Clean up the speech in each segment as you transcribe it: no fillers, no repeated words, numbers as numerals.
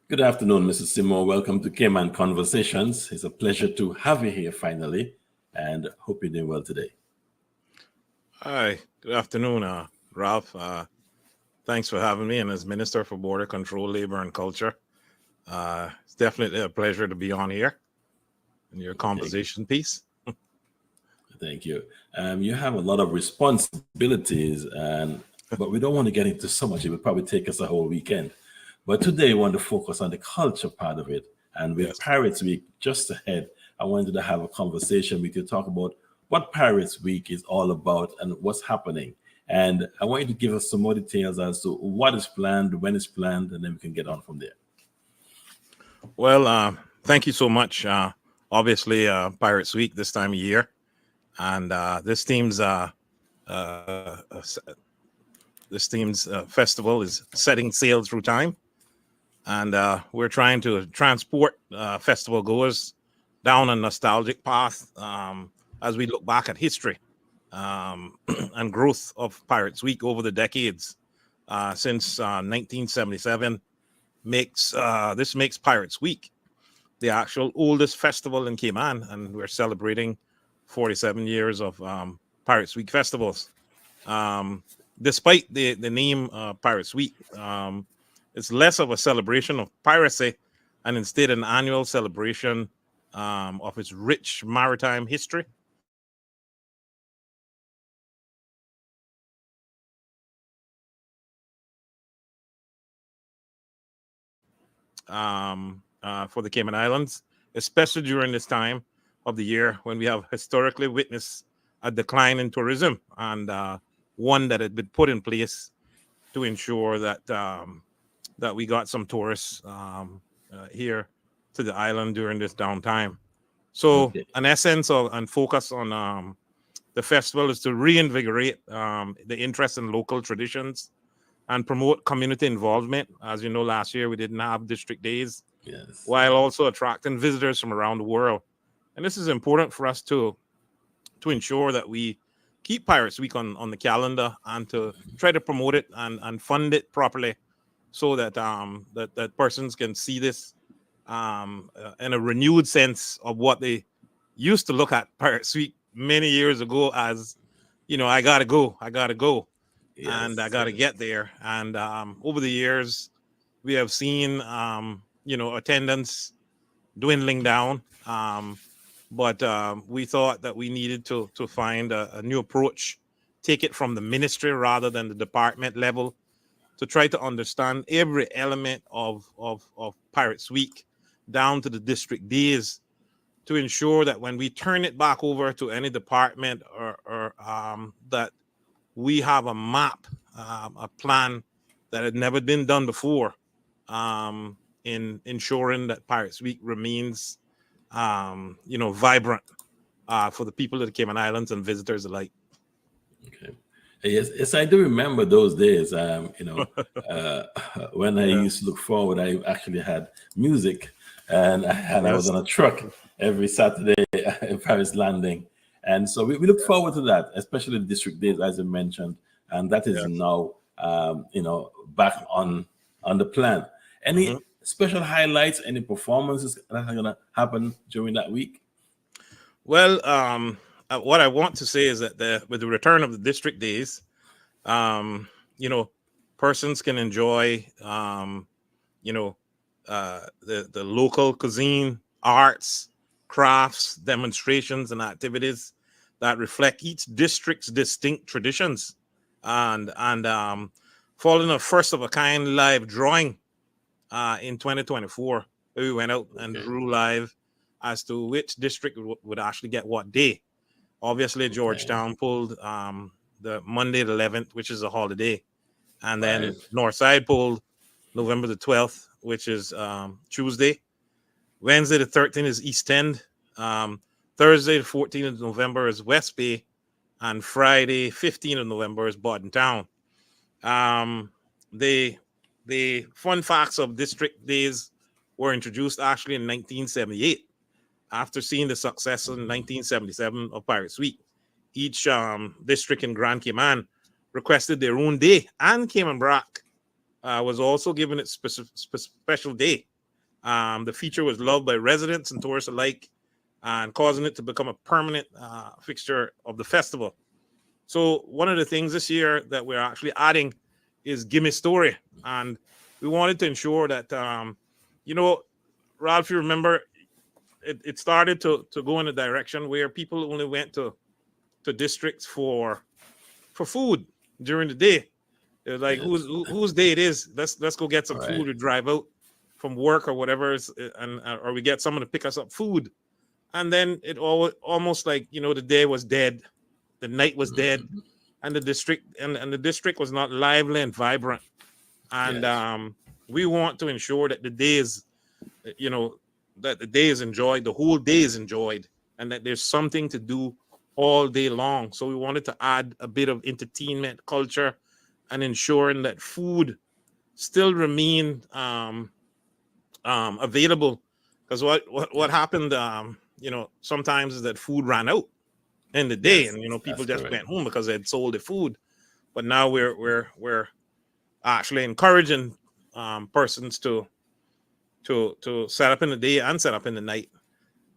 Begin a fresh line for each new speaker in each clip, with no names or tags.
Good afternoon, Mrs. Seymour. Welcome to Cayman Conversations. It's a pleasure to have you here finally, and hope you're doing well today.
Hi, good afternoon, Ralph. Thanks for having me. And as Minister for Border Control, Labor and Culture, it's definitely a pleasure to be on here in your
Thank,
conversation piece.
thank you. You have a lot of responsibilities, but we don't want to get into so much. It would probably take us a whole weekend. But today, we want to focus on the culture part of it. And with
Yes.
Pirates Week just ahead, I wanted to have a conversation with you, talk about what Pirates Week is all about and what's happening. And I want you to give us some more details as to what is planned, when it's planned, and then we can get on from there.
Well, thank you so much. Obviously, Pirates Week this time of year, and uh, this team's festival is setting sail through time, and we're trying to transport festival goers down a nostalgic path as we look back at history and growth of Pirates Week over the decades since 1977. This makes Pirates Week the actual oldest festival in Cayman, and we're celebrating 47 years of Pirates Week festivals. Um, Despite the name Pirates Week, it's less of a celebration of piracy and instead an annual celebration of its rich maritime history. For the Cayman Islands, especially during this time of the year when we have historically witnessed a decline in tourism and one that had been put in place to ensure that we got some tourists here to the island during this downtime. So,
Okay.
an essence of and focus on the festival is to reinvigorate the interest in local traditions and promote community involvement. As you know, last year we didn't have district days,
Yes.
while also attracting visitors from around the world. And this is important for us to ensure that we keep Pirates Week on the calendar and to try to promote it and fund it properly so that that persons can see this in a renewed sense of what they used to look at Pirates Week many years ago as, I gotta go, and I
Yes.
gotta get there. And over the years, we have seen, attendance dwindling down. But we thought that we needed to find a new approach, take it from the ministry rather than the department level, to try to understand every element of Pirates Week down to the district days to ensure that when we turn it back over to any department or that we have a map, a plan that had never been done before in ensuring that Pirates Week remains, vibrant for the people of the Cayman Islands and visitors alike.
Okay. Yes, yes, I do remember those days. Uh, when I
Yeah.
used to look forward, I actually had music, and I was
Yes.
on a truck every Saturday in Paris Landing, and so we look forward to that, especially the district days, as you mentioned, and that is
Yes.
now, back on the plan.
Mhm.
Any special highlights? Any performances that are going to happen during that week?
Well, what I want to say is that with the return of the district days, um, you know, persons can enjoy, you know, the local cuisine, arts, crafts, demonstrations, and activities that reflect each district's distinct traditions, and following a first of a kind live drawing in 2024, where we went out and
Okay,
drew live as to which district would actually get what day. Obviously,
okay,
Georgetown pulled the Monday the 11th, which is a holiday, and then
right,
Northside pulled November the 12th, which is Tuesday. Wednesday the 13th is East End. Um, Thursday the 14th of November is West Bay, and Friday 15th of November is Bodden Town. Um, the the fun facts of district days were introduced actually in 1978 after seeing the success in 1977 of Pirates Week. Each district in Grand Cayman requested their own day, and Cayman Brac was also given its special day. The feature was loved by residents and tourists alike, and causing it to become a permanent fixture of the festival. So one of the things this year that we're actually adding is Gimme Story, and we wanted to ensure that you know, Ralph, you remember it started to go in a direction where people only went to districts for food during the day. It was like
Yes.
whose day it is. Let's go get some
All right.
food or drive out from work or whatever, and or we get someone to pick us up food. And then it almost like, you know, the day was dead, the night was dead,
Mhm.
and the district was not lively and vibrant. And
Yes.
we want to ensure that the day is, you know, that the day is enjoyed, the whole day is enjoyed, and that there's something to do all day long. So we wanted to add a bit of entertainment culture and ensuring that food still remain available. Because what happened, you know, sometimes is that food ran out in the day,
Yes.
and you know, people
That's
just
correct.
went home because they had sold the food. But now we're actually encouraging persons to set up in the day and set up in the night,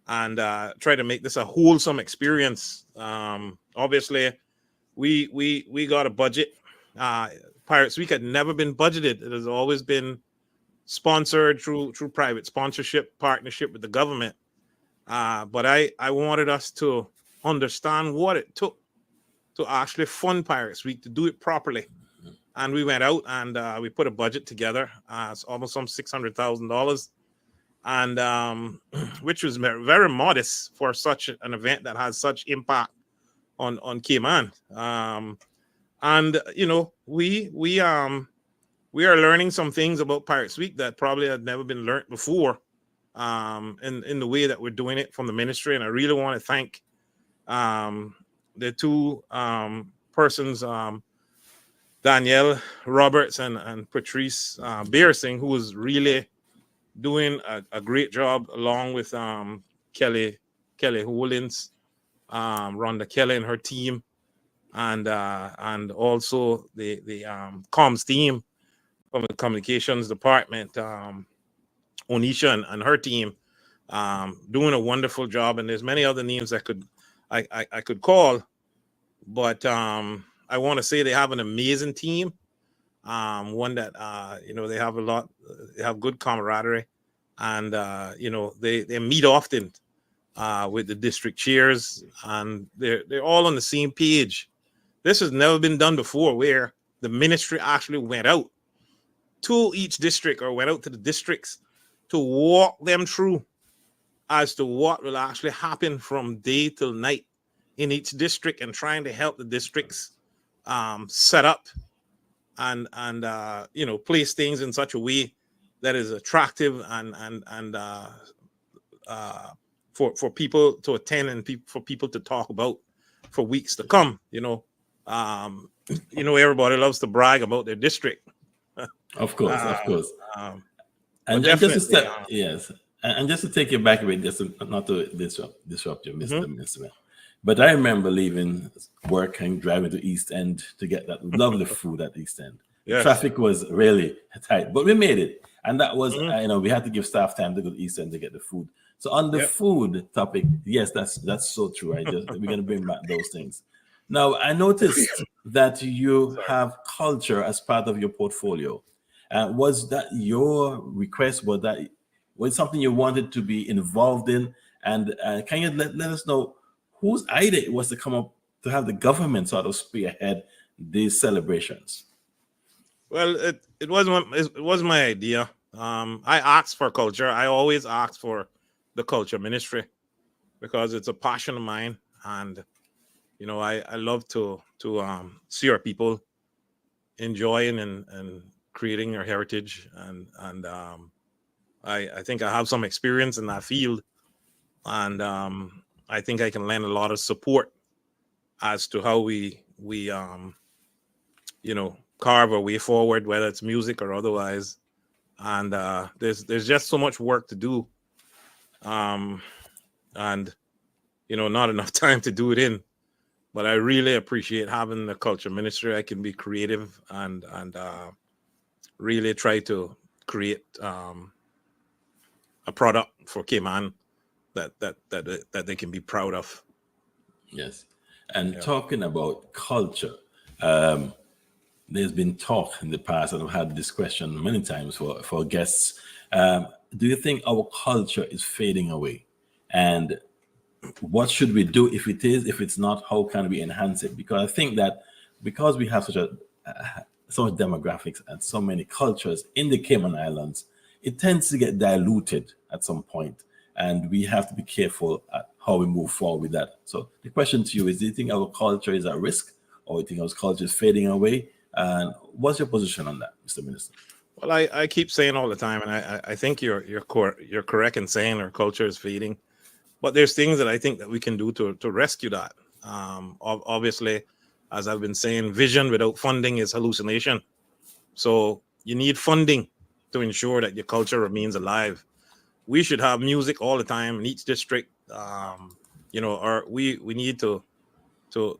and try to make this a wholesome experience. Obviously, we got a budget. Pirates Week had never been budgeted. It has always been sponsored through private sponsorship partnership with the government. But I wanted us to understand what it took to actually fund Pirates Week, to do it properly. And we went out and we put a budget together. It's almost some $600,000, and which was very modest for such an event that has such impact on Cayman. And you know, we are learning some things about Pirates Week that probably had never been learned before, in the way that we're doing it from the ministry. And I really want to thank the two persons, Danielle Roberts and Patrice Beersing, who was really doing a great job, along with Kelly Hollins, Rhonda Kelly and her team, and also the comms team from the communications department, Onisha and her team, doing a wonderful job. And there's many other names that I could call, but I want to say they have an amazing team. One that you know, they have a lot, they have good camaraderie, and you know, they meet often with the district chairs, and they're all on the same page. This has never been done before, where the ministry actually went out to each district, or went out to the districts, to walk them through as to what will actually happen from day till night in each district, and trying to help the districts set up and you know, place things in such a way that is attractive and for people to attend, and for people to talk about for weeks to come. You know, everybody loves to brag about their district.
Of course.
uh,
Of course.
um, but
And just to
definitely,
step, yes, and just to take you back a bit, just not to disrupt you,
mhm.
Mr. Man. But I remember leaving work and driving to East End to get that lovely food at East End. The
Yes.
traffic was really tight, but we made it, and that was,
Mhm.
we had to give staff time to go to East End to get the food. So on the
Yep.
food topic, yes, that's so true. We're gonna bring back those things. Now I noticed that you
Sorry.
have culture as part of your portfolio. Was that your request? Was something you wanted to be involved in? And can you let us know whose idea it was to come up to have the government sort of spearhead these celebrations?
Well, it was my idea. I asked for culture. I always ask for the culture ministry because it's a passion of mine, and you know, I love to see our people enjoying and creating their heritage, and I think I have some experience in that field, and I think I can lend a lot of support as to how we you know, carve our way forward, whether it's music or otherwise. And there's just so much work to do, um, and you know, not enough time to do it in. But I really appreciate having the culture ministry. I can be creative and really try to create a product for Cayman that they can be proud of.
Yes. And
Yeah.
talking about culture, um, there's been talk in the past, and I've had this question many times for guests. Do you think our culture is fading away? And what should we do if it is? If it's not, how can we enhance it? Because I think that because we have so much demographics and so many cultures in the Cayman Islands, it tends to get diluted at some point, and we have to be careful at how we move forward with that. So the question to you is: do you think our culture is at risk, or do you think our culture is fading away? And what's your position on that, Mr. Minister?
Well, I keep saying all the time, and I think you're correct in saying our culture is fading, but there's things that I think that we can do to rescue that. Obviously, as I've been saying, vision without funding is hallucination. So you need funding to ensure that your culture remains alive. We should have music all the time in each district. Or we need to to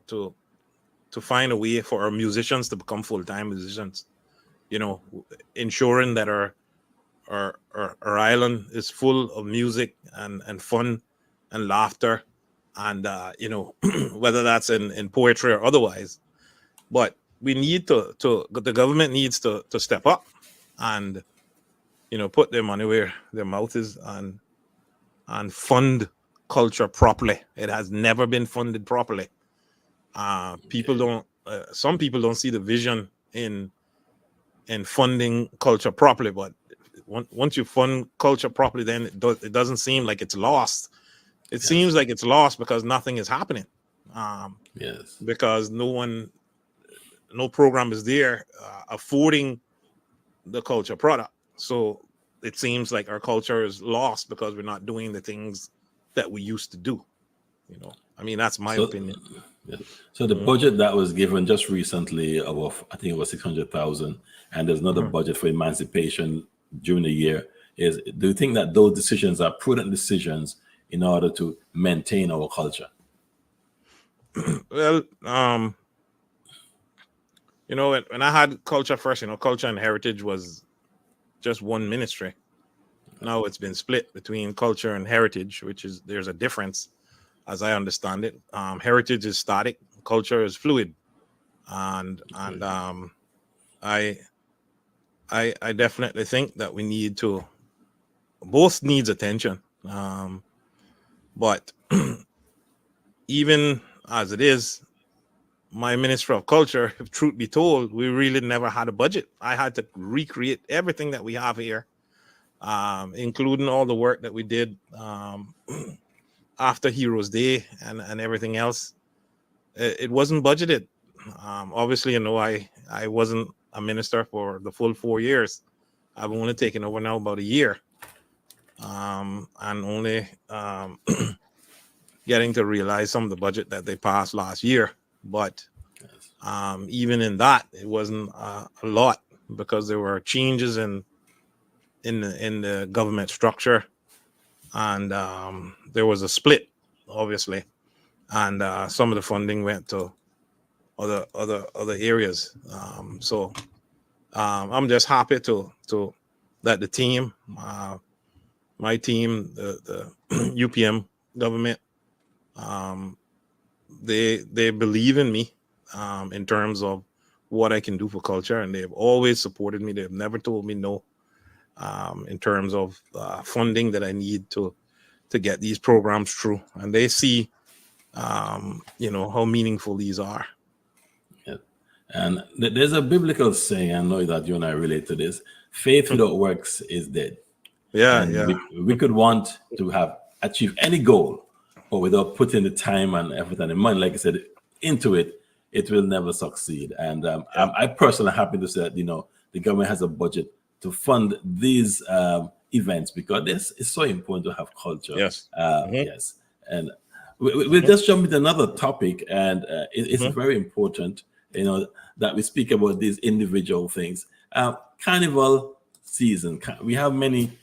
to find a way for our musicians to become full-time musicians. You know, ensuring that our island is full of music and fun and laughter, and whether that's in poetry or otherwise. But we need the government needs to step up and put their money where their mouth is, and fund culture properly. It has never been funded properly. People don't Some people don't see the vision in funding culture properly, but once you fund culture properly, then it doesn't seem like it's lost. It
Yes.
seems like it's lost because nothing is happening,
Yes.
because no program is there affording the culture product. So it seems like our culture is lost because we're not doing the things that we used to do. I mean, that's my
So,
opinion.
yeah. So the
Mhm.
budget that was given just recently of, I think it was 600,000, and there's another
Mhm.
budget for emancipation during the year. Do you think that those decisions are prudent decisions in order to maintain our culture?
Well, when I had culture first, culture and heritage was just one ministry. Now it's been split between culture and heritage, which is there's a difference as I understand it. Heritage is static, culture is fluid, and I I definitely think that we need to both needs attention. But even as it is, my Minister of Culture, if truth be told, we really never had a budget. I had to recreate everything that we have here, including all the work that we did after Heroes Day and everything else. It wasn't budgeted. Obviously, I wasn't a minister for the full 4 years. I've only taken over now about a year, and only getting to realize some of the budget that they passed last year. But
Yes.
even in that, it wasn't a lot because there were changes in the government structure, and there was a split, obviously, and some of the funding went to other areas. I'm just happy to that the team, my team, the UPM government, um, they believe in me in terms of what I can do for culture, and they've always supported me. They've never told me no in terms of funding that I need to get these programs through, and they see how meaningful these are.
Yeah. And there's a biblical saying, I know that you and I relate to this: faith without works is dead.
Yeah,
And
yeah,
we could want to have achieved any goal, but without putting the time and effort and the money, like I said, into it, it will never succeed. And
yeah.
I personally happy to say that the government has a budget to fund these events, because this is so important to have culture.
Yes. Hmm.
Yes, and we'll just jump into another topic, and it's
Hmm.
very important, that we speak about these individual things. Carnival season. We have many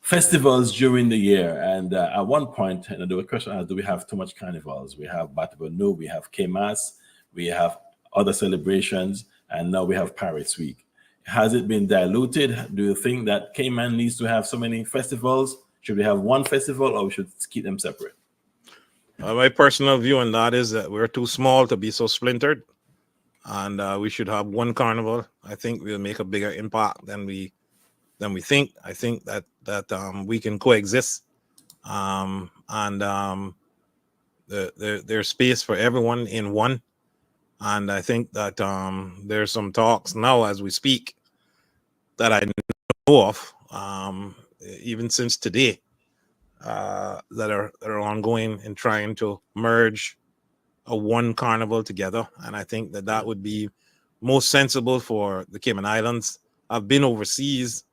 festivals during the year, and at one point, there were questions: do we have too much carnivals? We have Batibonu, we have Kemas, we have other celebrations, and now we have Paris Week. Has it been diluted? Do you think that Cayman needs to have so many festivals? Should we have one festival, or we should keep them separate?
My personal view on that is that we're too small to be so splintered, and we should have one carnival. I think we'll make a bigger impact than we think. I think that we can coexist, and there's space for everyone in one. And I think that there's some talks now as we speak that I know of, even since today, that are ongoing in trying to merge a one carnival together. And I think that would be most sensible for the Cayman Islands. I've been overseas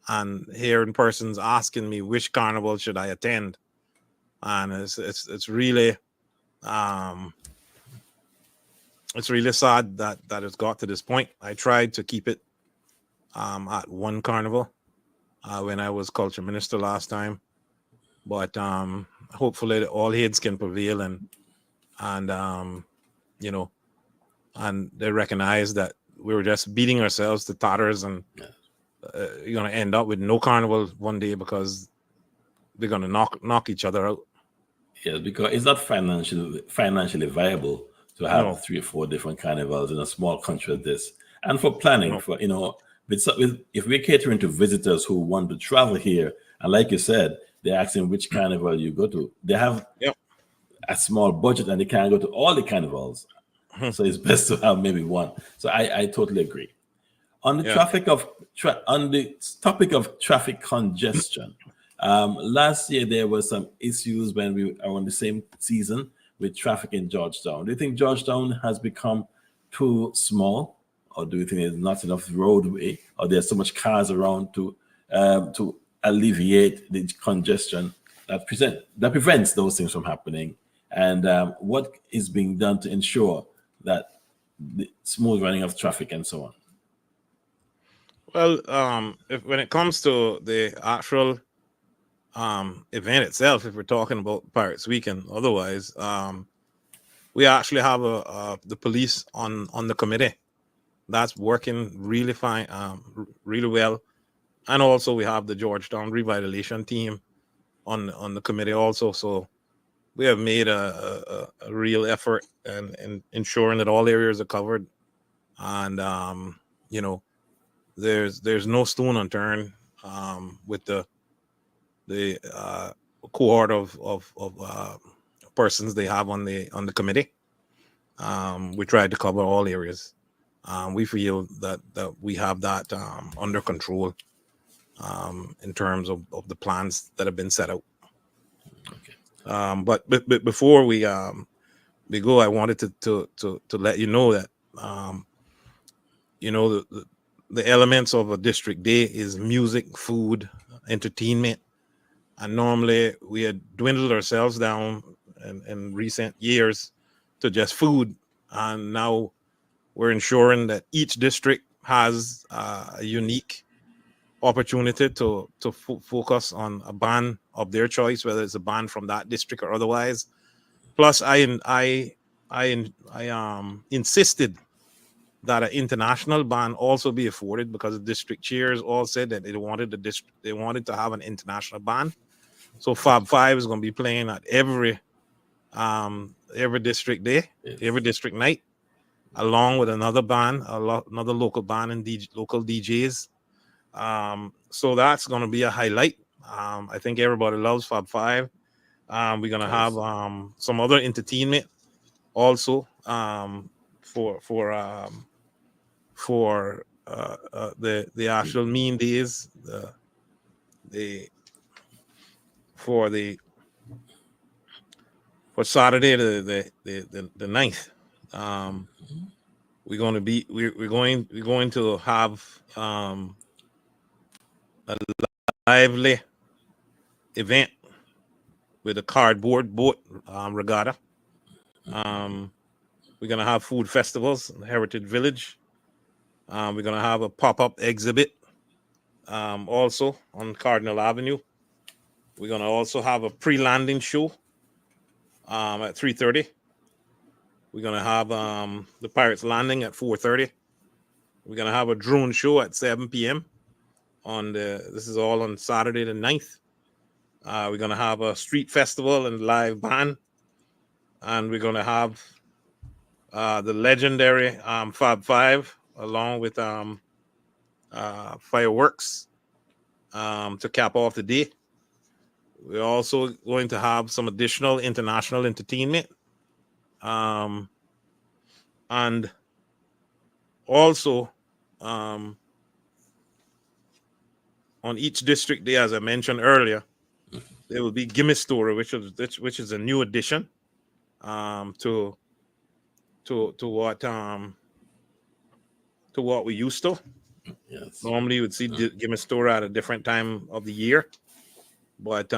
and hearing persons asking me which carnival should I attend, and it's really um, it's really sad that it's got to this point. I tried to keep it at one carnival when I was culture minister last time, but hopefully all heads can prevail, and you know, and they recognize that we were just beating ourselves to tatters, and you're going to end up with no carnival one day because they're going to knock each other out.
Yeah, because it's not financially viable to have
No,
3 or 4 different carnivals in a small country like this. And for planning,
no.
for if we're catering to visitors who want to travel here, and like you said, they're asking which carnival you go to. They have
Yep.
a small budget and they can't go to all the carnivals. So it's best to have maybe one. So I totally agree. On the
Yeah.
on the topic of traffic congestion, last year there were some issues when we are on the same season with traffic in Georgetown. Do you think Georgetown has become too small, or do you think there's not enough roadway, or there's so much cars around to alleviate the congestion that prevents those things from happening? And what is being done to ensure that the smooth running of traffic and so on?
Well, if when it comes to the actual event itself, if we're talking about Pirates Weekend, otherwise, we actually have the police on the committee that's working really fine, really well, and also we have the Georgetown revitalization team on the committee also. So we have made a real effort and ensuring that all areas are covered, and you know, there's no stone unturned with the cohort of persons they have on the committee. We tried to cover all areas. We feel that we have that under control in terms of the plans that have been set out. But before we go, I wanted to let you know that the elements of a district day is music, food, entertainment, and normally we had dwindled ourselves down in recent years to just food, and now we're ensuring that each district has a unique opportunity to focus on a band of their choice, whether it's a band from that district or otherwise. Plus, I insisted that an international band also be afforded because the district chairs all said that they wanted to have an international band. So Fab Five is going to be playing at every district day,
Yes.
every district night, along with another band, another local band and local DJs. So that's going to be a highlight. I think everybody loves Fab Five. We're gonna have
Yes.
some other entertainment also for the actual mean days, the for the for Saturday the 9th. We're going to have a lively event with a cardboard boat regatta. We're gonna have food festivals in the Heritage Village. We're gonna have a pop-up exhibit also on Cardinal Avenue. We're gonna also have a pre-landing show at 3:30. We're gonna have the Pirates landing at 4:30. We're gonna have a drone show at 7 p.m. This is all on Saturday the 9th. We're gonna have a street festival and live band, and we're gonna have the legendary Fab Five along with fireworks to cap off the day. We're also going to have some additional international entertainment, and also on each district day, as I mentioned earlier, there will be Gimme Story, which is a new addition to what we used to.
Yes.
Normally, you would see Gimme Story at a different time of the year, but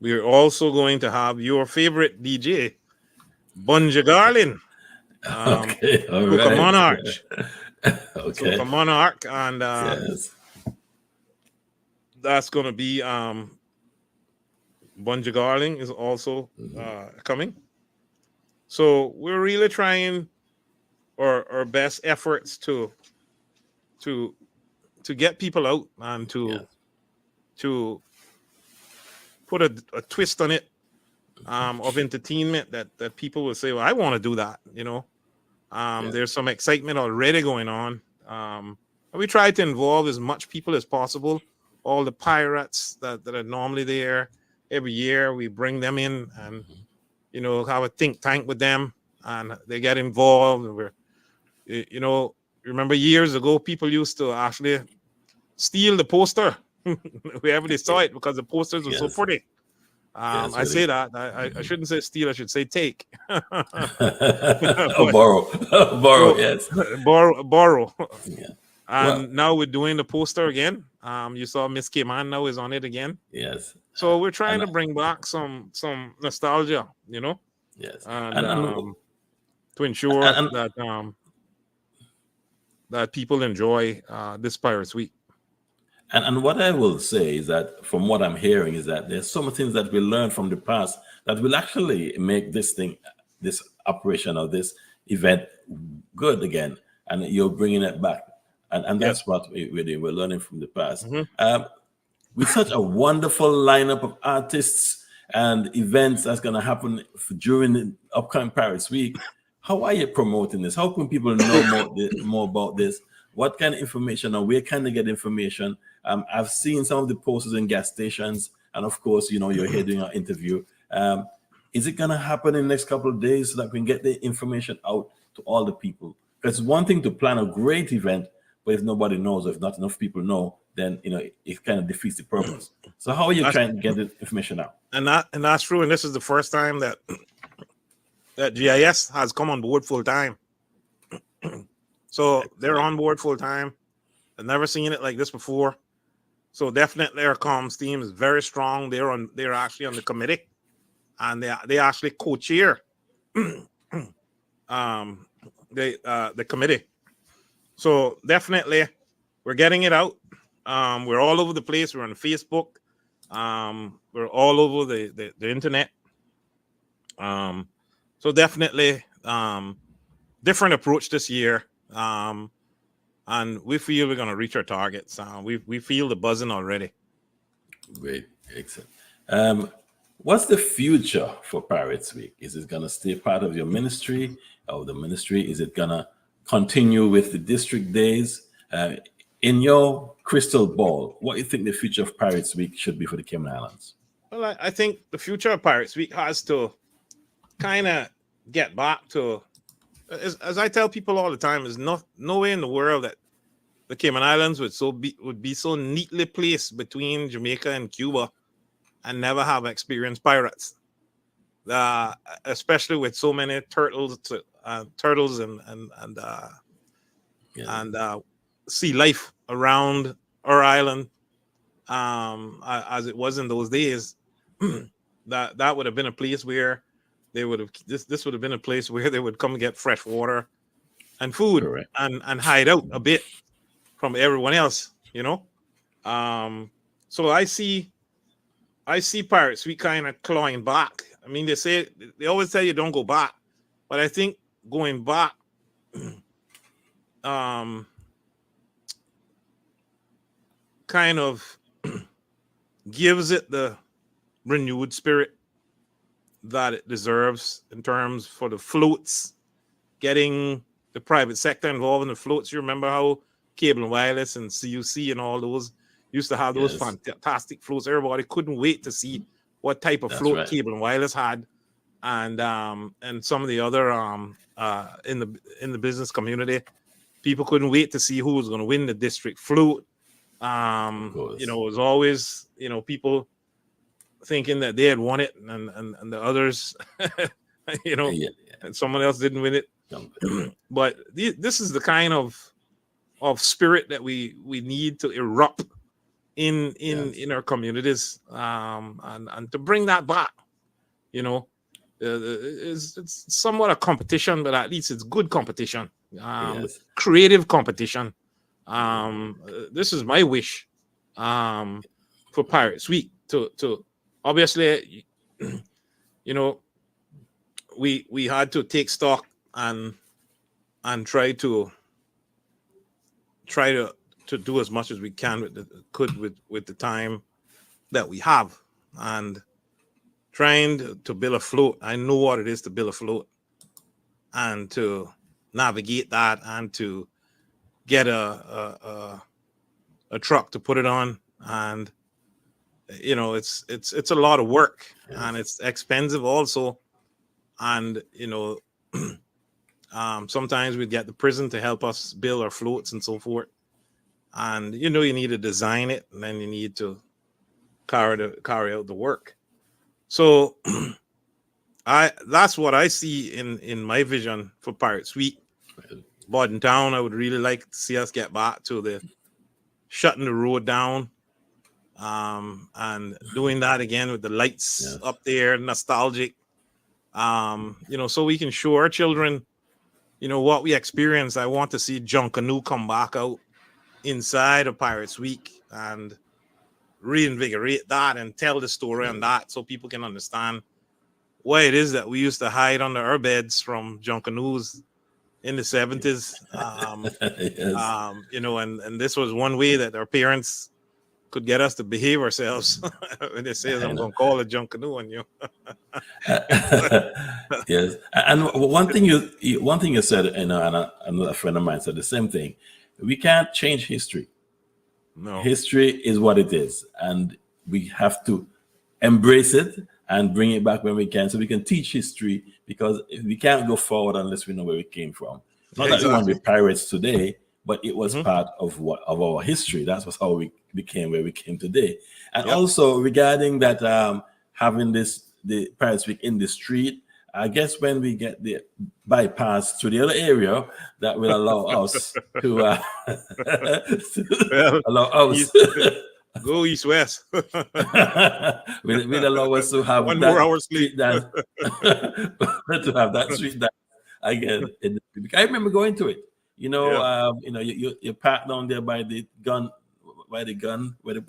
we're also going to have your favorite DJ, Bunja Garlin,
Okay. All
Soca
right.
Monarch,
Okay.
Soca Monarch, and
Yes.
that's going to be Bunja Garling is also coming. So we're really trying our best efforts to get people out and to put a twist on it of entertainment that people will say, well, I want to do that, you know. There's some excitement already going on. And we try to involve as much people as possible. All the pirates that are normally there every year, we bring them in and, you know, have a think tank with them, and they get involved. And we're, you know, remember years ago, people used to actually steal the poster wherever they saw it because the posters were so pretty. I say that I shouldn't say steal, I should say take.
Borrow. Borrow.
So,
Yes.
borrow.
Yeah.
And now we're doing the poster again. You saw Miss Cayman now is on it again.
Yes.
So we're trying to bring back some nostalgia, you know.
Yes.
And to ensure that people enjoy this Pirates Week.
And what I will say is that from what I'm hearing is that there's so many things that we learned from the past that will actually make this operation or this event good again. And you're bringing it back. And that's what we're learning from the past. With such a wonderful lineup of artists and events that's going to happen during the upcoming Paris Week, how are you promoting this? How can people know more about this? What kind of information, or where can they get information? I've seen some of the posters in gas stations, and of course, you know, you're here doing our interview. Is it going to happen in the next couple of days so that we can get the information out to all the people? Because it's one thing to plan a great event, but if nobody knows, or if not enough people know, then, you know, it kind of defeats the purpose. So how are you trying to get the information out?
And that's true. And this is the first time that GIS has come on board full time. So they're on board full time. I've never seen it like this before. So definitely our comms team is very strong. They're actually on the committee, and they actually co-chair the committee. So definitely we're getting it out. We're all over the place. We're on Facebook. We're all over the internet. So definitely different approach this year. And we feel we're going to reach our targets. We feel the buzzing already.
Great. Excellent. What's the future for Pirates Week? Is it going to stay part of your ministry, or the ministry? Is it going to continue with the district days? In your crystal ball, what do you think the future of Pirates Week should be for the Cayman Islands?
Well, I think the future of Pirates Week has to kind of get back to, as I tell people all the time, there's no way in the world that the Cayman Islands would be so neatly placed between Jamaica and Cuba and never have experienced pirates. Especially with so many turtles and sea life around our island, as it was in those days. that would have been a place where they would have this would have been a place where they would come and get fresh water and food. Correct. and hide out a bit from everyone else, you know. So I see Pirates Week kind of clawing back. I mean, they always tell you don't go back, but I think going back kind of gives it the renewed spirit that it deserves in terms for the floats, getting the private sector involved in the floats. You remember how Cable and Wireless and CUC and all those used to have those
Yes.
fantastic floats. Everybody couldn't wait to see what type of
That's
float
right.
Cable and Wireless had, and some of the other in the business community, people couldn't wait to see who was going to win the district float.
Of course.
It was always, people thinking that they had won it, and the others,
Yeah.
and someone else didn't win it.
Yeah.
But this is the kind of spirit that we need to erupt in
Yes.
our communities, and to bring that back. It's somewhat a competition, but at least it's good competition,
Yes.
creative competition. This is my wish, for Pirates Week to obviously, we had to take stock and try to do as much as we can with the time that we have, and trying to build a float. I know what it is to build a float, and to navigate that, and to get a truck to put it on, and it's a lot of work,
Yes.
and it's expensive also, and sometimes we get the prison to help us build our floats and so forth, and you need to design it, and then you need to carry out the work. So that's what I see in my vision for Pirates Week. Borden Town, I would really like to see us get back to the shutting the road down, and doing that again with the lights
Yes.
up there, nostalgic, so we can show our children, what we experienced. I want to see John Canoe come back out inside of Pirates Week and reinvigorate that and tell the story on that, so people can understand why it is that we used to hide under our beds from John Canoes in the 70s.
Yes.
And this was one way that our parents could get us to behave ourselves. When they say, I'm going to call a John Canoe on you.
Yes. And one thing you said, and another friend of mine said the same thing. We can't change history.
No.
History is what it is, and we have to embrace it and bring it back when we can, so we can teach history, because we can't go forward unless we know where we came from. Not that we want to be pirates today, but it was part of our history. That was how we became where we came today. And also regarding that, having the Pirates Week in the street, I guess when we get the bypass to the other area, that will allow us to allow us
go east west.
will allow us to have
one
that
more hour sleep
street dance, to have that street dance again. I remember going to it. You parked down there by the gun where the gun was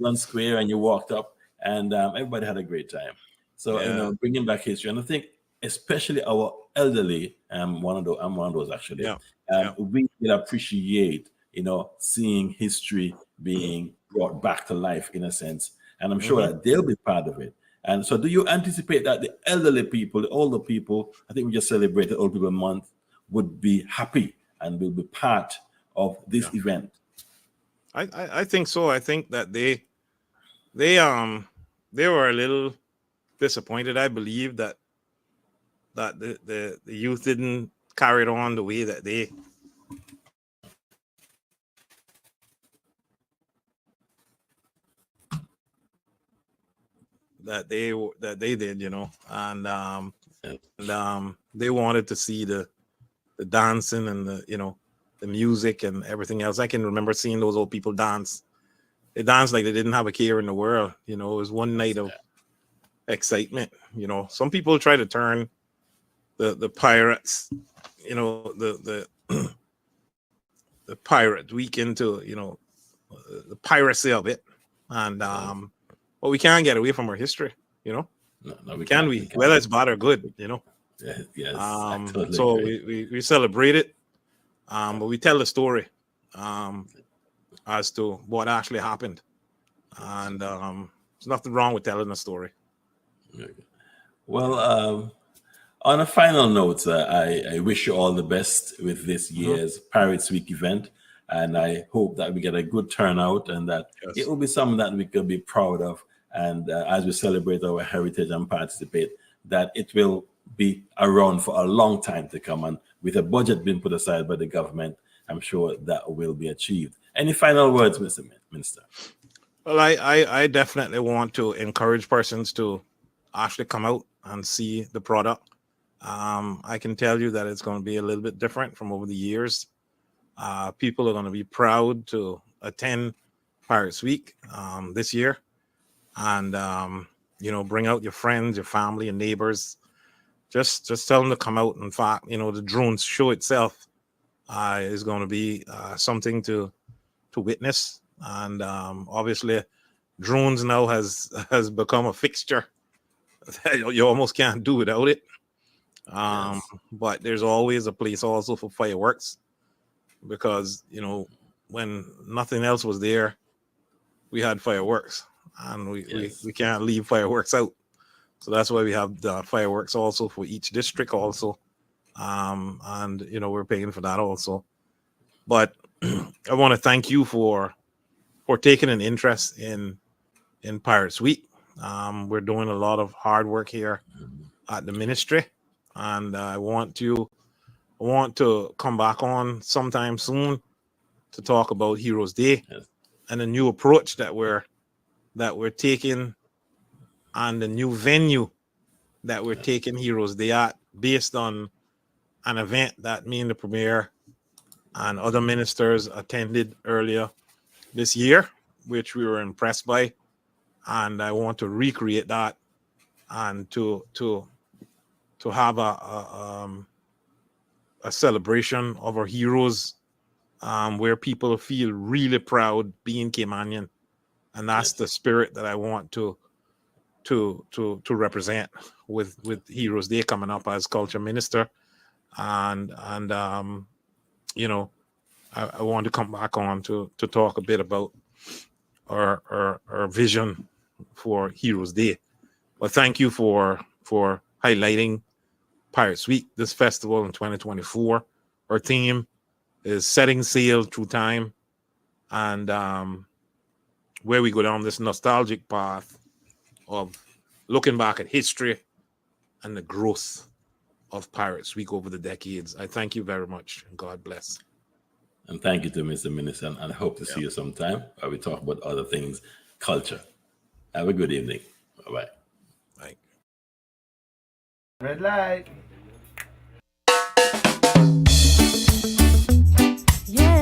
Gun Square, and you walked up, and everybody had a great time. So bringing back history, and I think especially our elderly, I'm one of those actually. We will appreciate seeing history being brought back to life in a sense, and I'm sure that they'll be part of it. And so, do you anticipate that the elderly people, the older people, I think we just celebrated Old People Month, would be happy and will be part of this event?
I think so. I think that they were a little disappointed. I believe that the youth didn't carry it on the way that they did, and they wanted to see the dancing and the music and everything else. I can remember seeing those old people dance. They danced like they didn't have a care in the world. It was one night of excitement. Some people try to turn the pirates, the the pirate week into the piracy of it, and but we can't get away from our history.
No, we
can
can't.
we? Whether it's bad or good,
Yes,
so we celebrate it. but we tell the story as to what actually happened, and there's nothing wrong with telling a story.
Okay. Well, on a final note, I wish you all the best with this year's Pirates Week event, and I hope that we get a good turnout and that it will be something that we could be proud of. And as we celebrate our heritage and participate, that it will be around for a long time to come. And with a budget being put aside by the government, I'm sure that will be achieved. Any final words, Mr. Minister?
Well, I definitely want to encourage persons to actually come out and see the product. I can tell you that it's going to be a little bit different from over the years. People are going to be proud to attend Pirates Week this year, and bring out your friends, your family, and neighbors. Just tell them to come out. In fact, the drone show itself is going to be something to witness, and obviously, drones now has become a fixture. You almost can't do without it. But there's always a place also for fireworks, because when nothing else was there, we had fireworks, and we can't leave fireworks out. So that's why we have the fireworks also for each district also, and we're paying for that also. But I want to thank you for taking an interest in Pirates Week. We're doing a lot of hard work here at the ministry, and I want to come back on sometime soon to talk about Heroes Day and a new approach that we're taking, and the new venue that we're taking Heroes Day at, based on an event that me and the Premier and other ministers attended earlier this year, which we were impressed by. And I want to recreate that, and to have a celebration of our heroes, where people feel really proud being Caymanian, and that's the spirit that I want to represent with Heroes Day coming up as culture minister, and I want to come back on to talk a bit about our vision for Heroes Day. Well, thank you for highlighting Pirates Week, this festival in 2024. Our theme is setting sail through time, and where we go down this nostalgic path of looking back at history and the growth of Pirates Week over the decades. I thank you very much, and God bless.
And thank you to Mr. Minister, and I hope to see you sometime while we talk about other things, culture. Have a good evening. Bye-bye.
Bye.
Red light.
Yeah.